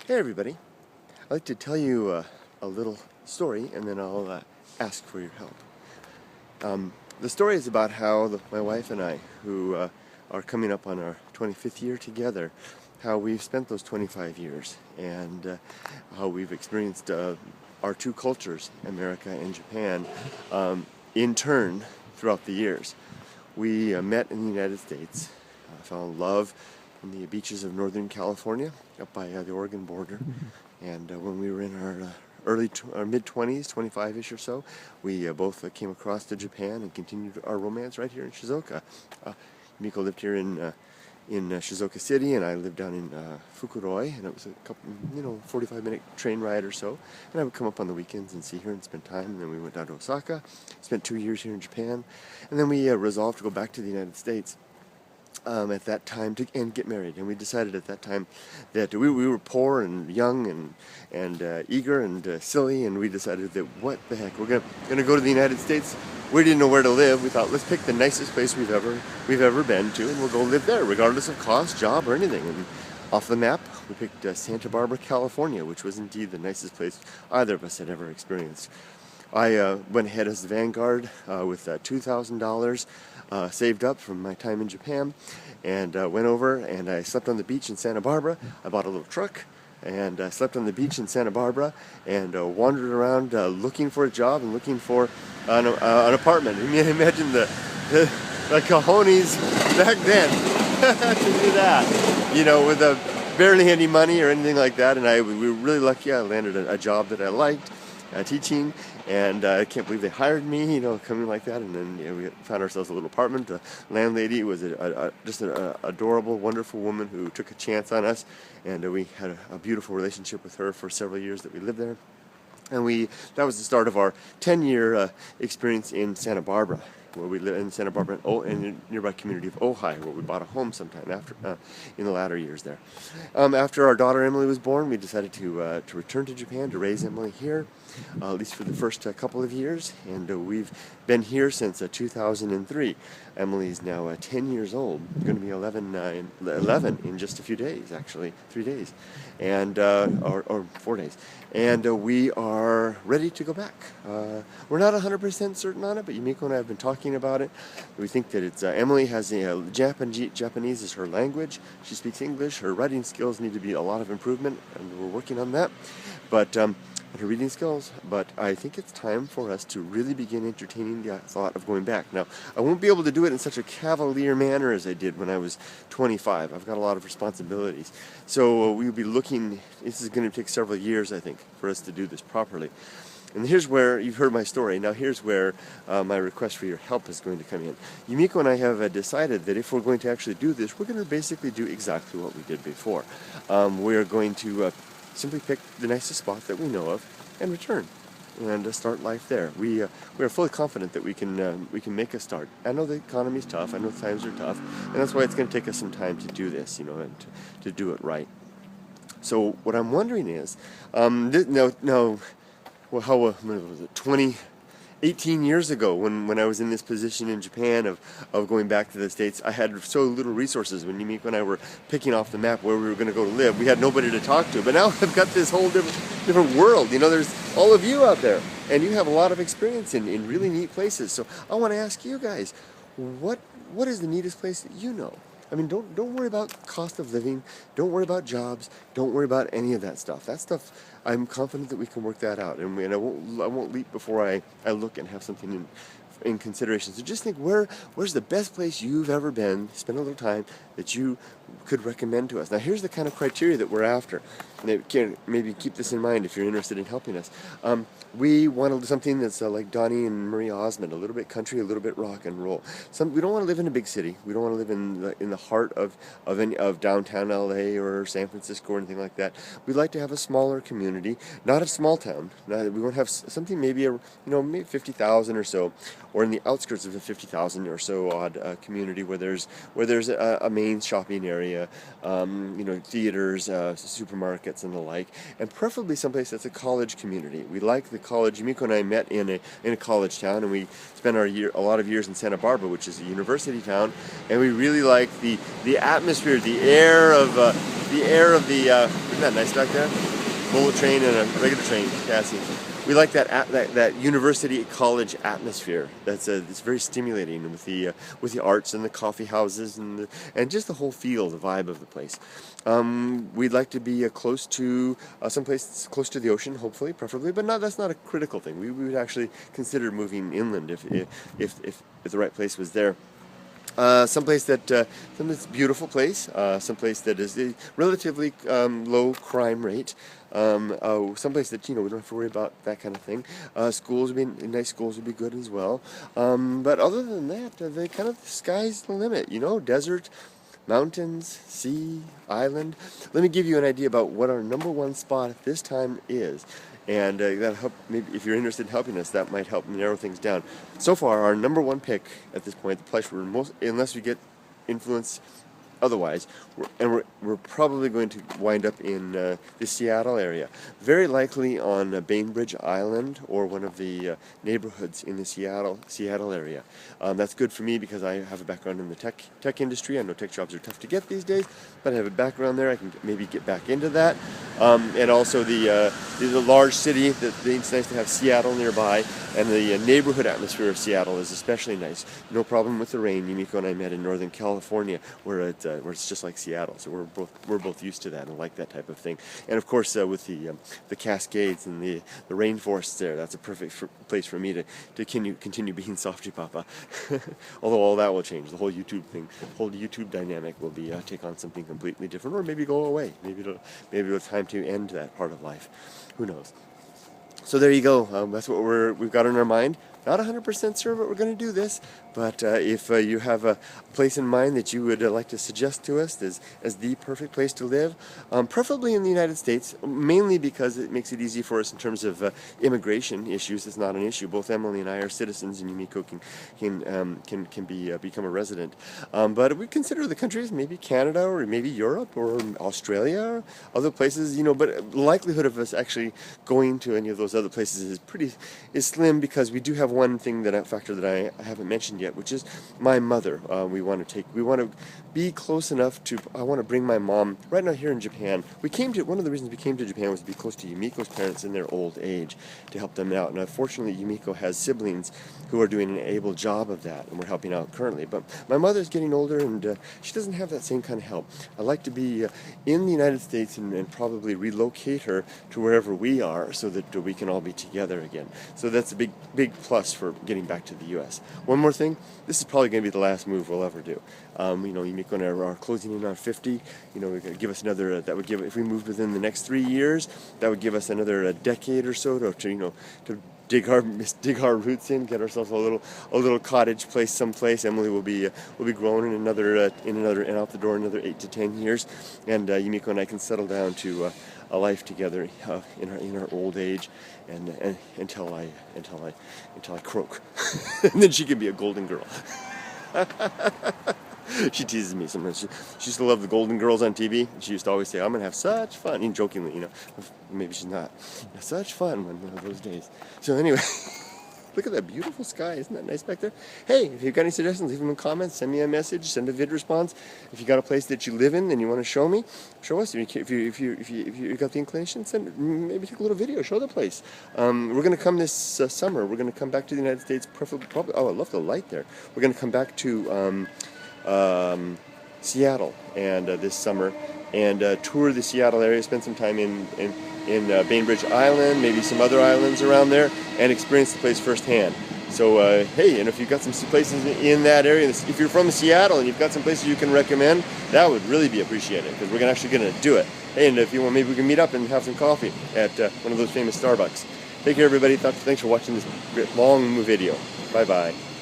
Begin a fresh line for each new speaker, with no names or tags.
Hey everybody, I'd like to tell you a little story and then I'll ask for your help. The story is about how my wife and I, who are coming up on our 25th year together, how we've spent those 25 years and how we've experienced our two cultures, America and Japan, in turn throughout the years. We met in the United States, fell in love in the beaches of Northern California, up by the Oregon border. And when we were in our mid-20s, 25-ish or so, we both came across to Japan and continued our romance right here in Shizuoka. Miko lived here in Shizuoka City, and I lived down in Fukuroi, and it was a couple, 45-minute train ride or so. And I would come up on the weekends and see her and spend time. And then we went down to Osaka, spent 2 years here in Japan, and then we resolved to go back to the United States. At that time and get married, and we decided at that time that we were poor and young and eager and silly, and we decided that what the heck, we're gonna go to the United States. We didn't know where to live. We thought, let's pick the nicest place we've ever been to, and we'll go live there regardless of cost, job, or anything. And off the map we picked Santa Barbara, California, which was indeed the nicest place either of us had ever experienced. I went ahead as the vanguard with $2,000 saved up from my time in Japan, and went over and I slept on the beach in Santa Barbara. I bought a little truck and slept on the beach in Santa Barbara and wandered around looking for a job and looking for an apartment. I mean, imagine the cojones back then to do that, with barely any money or anything like that. And we were really lucky. I landed a job that I liked, teaching, and I can't believe they hired me, coming like that. And then we found ourselves a little apartment. The landlady was just an adorable, wonderful woman who took a chance on us, and we had a beautiful relationship with her for several years that we lived there. And that was the start of our 10-year experience in Santa Barbara, where we lived in Santa Barbara in the nearby community of Ojai, where we bought a home sometime after, in the latter years there. After our daughter Emily was born, we decided to return to Japan to raise Emily here, at least for the first couple of years, and we've been here since 2003. Emily is now 10 years old, going to be 11 in just a few days, actually, 3 days, and or 4 days, and we are ready to go back. We're not 100% certain on it, but Yumiko and I have been talking about it. We think that it's Emily has Japanese is her language. She speaks English. Her writing skills need to be a lot of improvement, and we're working on that. But her reading skills, but I think it's time for us to really begin entertaining the thought of going back. Now, I won't be able to do it in such a cavalier manner as I did when I was 25. I've got a lot of responsibilities. So we'll be looking, this is going to take several years, I think, for us to do this properly. And here's where, you've heard my story, now here's where my request for your help is going to come in. Yumiko and I have decided that if we're going to actually do this, we're going to basically do exactly what we did before. We're going to simply pick the nicest spot that we know of and return and start life there. We are fully confident that we can make a start. I know the economy's tough. I know times are tough, and that's why it's going to take us some time to do this, and to do it right. So what I'm wondering is, how was it? 18 years ago, when I was in this position in Japan of going back to the States, I had so little resources. When Yumiko and I were picking off the map where we were going to go to live, we had nobody to talk to. But now I've got this whole different world. There's all of you out there, and you have a lot of experience in really neat places. So I want to ask you guys, what is the neatest place that you know? I mean, don't worry about cost of living. Don't worry about jobs. Don't worry about any of that stuff. That stuff, I'm confident that we can work that out. And I won't leap before I look and have something in consideration. So just think, where's the best place you've ever been, spend a little time, that you could recommend to us. Now, here's the kind of criteria that we're after. And maybe keep this in mind if you're interested in helping us. We want to do something that's like Donnie and Maria Osmond, a little bit country, a little bit rock and roll. We don't want to live in a big city. We don't want to live in the heart of downtown LA or San Francisco or anything like that. We'd like to have a smaller community, not a small town. We want to have something maybe maybe 50,000 or so, or in the outskirts of a 50,000 or so odd community where there's a main main shopping area, theaters, supermarkets, and the like, and preferably someplace that's a college community. We like the college. Yumiko and I met in a college town, and we spent a lot of years in Santa Barbara, which is a university town, and we really like the atmosphere, the air of isn't that nice back there? Bullet train and a regular train, Cassie. We like that university college atmosphere. It's very stimulating with the arts and the coffee houses and just the whole feel, the vibe of the place. We'd like to be close to someplace close to the ocean, hopefully, preferably, but that's not a critical thing. We would actually consider moving inland if the right place was there. Someplace beautiful place, someplace that is a relatively low crime rate, someplace that we don't have to worry about that kind of thing. Nice schools would be good as well. But other than that, the sky's the limit. Desert, mountains, sea, island. Let me give you an idea about what our number one spot at this time is. And that'll help. Maybe if you're interested in helping us, that might help narrow things down. So far, our number one pick at this point, the place unless we get influence otherwise, we're probably going to wind up in the Seattle area. Very likely on Bainbridge Island or one of the neighborhoods in the Seattle area. That's good for me because I have a background in the tech industry. I know tech jobs are tough to get these days, but I have a background there. I can maybe get back into that. And also the large city. It's nice to have Seattle nearby, and the neighborhood atmosphere of Seattle is especially nice. No problem with the rain. Yumiko and I met in Northern California, where it's just like Seattle, so we're both used to that and like that type of thing. And of course, with the Cascades and the rainforests there, that's a perfect place for me to continue being Softy Papa. Although all that will change. The whole YouTube dynamic will be take on something completely different, or maybe go away. Maybe it's time to end that part of life. Who knows? So there you go. That's what we've got in our mind. Not 100% sure what we're going to do this, but if you have a place in mind that you would like to suggest to us as the perfect place to live, preferably in the United States, mainly because it makes it easy for us in terms of immigration issues. It's not an issue. Both Emily and I are citizens, and Yumiko can become a resident. But we consider the countries, maybe Canada or maybe Europe or Australia, or other places. But the likelihood of us actually going to any of those other places is slim, because we do have one factor that I haven't mentioned yet, which is my mother. We want to be close enough to. I want to bring my mom right now here in Japan. One of the reasons we came to Japan was to be close to Yumiko's parents in their old age, to help them out. And unfortunately, Yumiko has siblings who are doing an able job of that, and we're helping out currently. But my mother's getting older, and she doesn't have that same kind of help. I'd like to be in the United States and probably relocate her to wherever we are, so that we can all be together again. So that's a big plus for getting back to the U.S. One more thing, this is probably going to be the last move we'll ever do. Yumiko and I are closing in on 50. Give us another. If we moved within the next 3 years, that would give us another decade or so to dig our roots in, get ourselves a little cottage place someplace. Emily will be grown in another and out the door another 8 to 10 years, and Yumiko and I can settle down to a life together in our old age, and until I croak, and then she can be a golden girl. She teases me sometimes. She used to love the Golden Girls on TV. She used to always say, "I'm gonna have such fun," jokingly, Maybe she's not. Such fun one of those days. So anyway. Look at that beautiful sky. Isn't that nice back there? Hey, if you've got any suggestions, leave them in comments. Send me a message. Send a vid response. If you got a place that you live in and you want to show us. If you got the inclination, maybe take a little video. Show the place. We're going to come this summer. We're going to come back to the United States. Probably. Oh, I love the light there. We're going to come back to Seattle and this summer and tour the Seattle area. Spend some time in Bainbridge Island, maybe some other islands around there, and experience the place firsthand. So, hey, and if you've got some places in that area, if you're from Seattle and you've got some places you can recommend, that would really be appreciated, because we're actually going to do it. Hey, and if you want, maybe we can meet up and have some coffee at one of those famous Starbucks. Take care, everybody. Thanks for watching this long video. Bye-bye.